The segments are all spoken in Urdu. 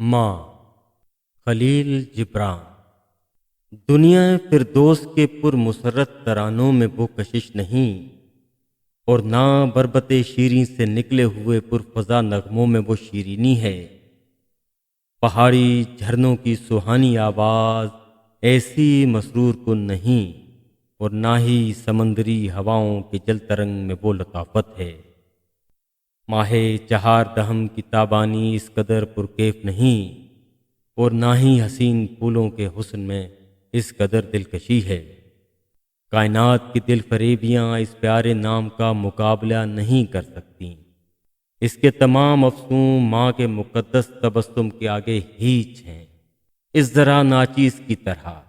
ماں خلیل جبران۔ دنیا فردوس کے پر مسرت ترانوں میں وہ کشش نہیں، اور نہ بربت شیریں سے نکلے ہوئے پرفضا نغموں میں وہ شیرینی ہے۔ پہاڑی جھرنوں کی سہانی آواز ایسی مسرور کن نہیں، اور نہ ہی سمندری ہواؤں کے جل ترنگ میں وہ لطافت ہے۔ ماہ چہار دہم کی تابانی اس قدر پرکیف نہیں، اور نہ ہی حسین پھولوں کے حسن میں اس قدر دلکشی ہے۔ کائنات کی دل فریبیاں اس پیارے نام کا مقابلہ نہیں کر سکتیں۔ اس کے تمام افسوں ماں کے مقدس تبسم کے آگے ہیچ ہیں، اس ذرا ناچیز کی طرح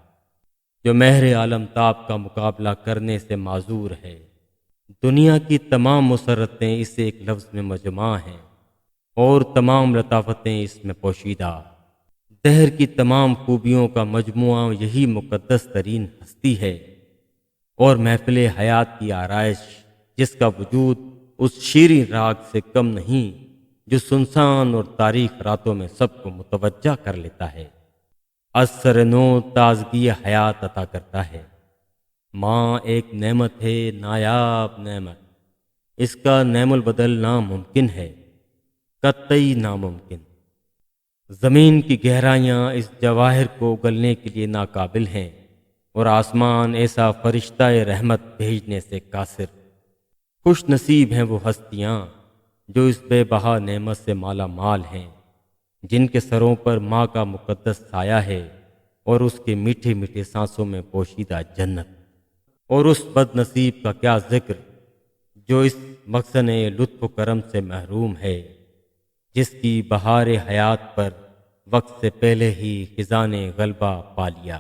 جو مہر عالم تاب کا مقابلہ کرنے سے معذور ہے۔ دنیا کی تمام مسرتیں اس ایک لفظ میں مجمع ہیں، اور تمام لطافتیں اس میں پوشیدہ۔ دہر کی تمام خوبیوں کا مجموعہ یہی مقدس ترین ہستی ہے، اور محفل حیات کی آرائش جس کا وجود اس شیریں راگ سے کم نہیں جو سنسان اور تاریخ راتوں میں سب کو متوجہ کر لیتا ہے، از سر نو تازگی حیات عطا کرتا ہے۔ ماں ایک نعمت ہے، نایاب نعمت، اس کا نعم البدل ناممکن ہے، قطعی ناممکن۔ زمین کی گہرائیاں اس جواہر کو اگلنے کے لیے ناقابل ہیں، اور آسمان ایسا فرشتہ رحمت بھیجنے سے قاصر۔ خوش نصیب ہیں وہ ہستیاں جو اس بے بہا نعمت سے مالا مال ہیں، جن کے سروں پر ماں کا مقدس سایہ ہے، اور اس کے میٹھے میٹھے سانسوں میں پوشیدہ جنت۔ اور اس بد نصیب کا کیا ذکر جو اس مخزن لطف و کرم سے محروم ہے، جس کی بہار حیات پر وقت سے پہلے ہی خزاں نے غلبہ پا لیا۔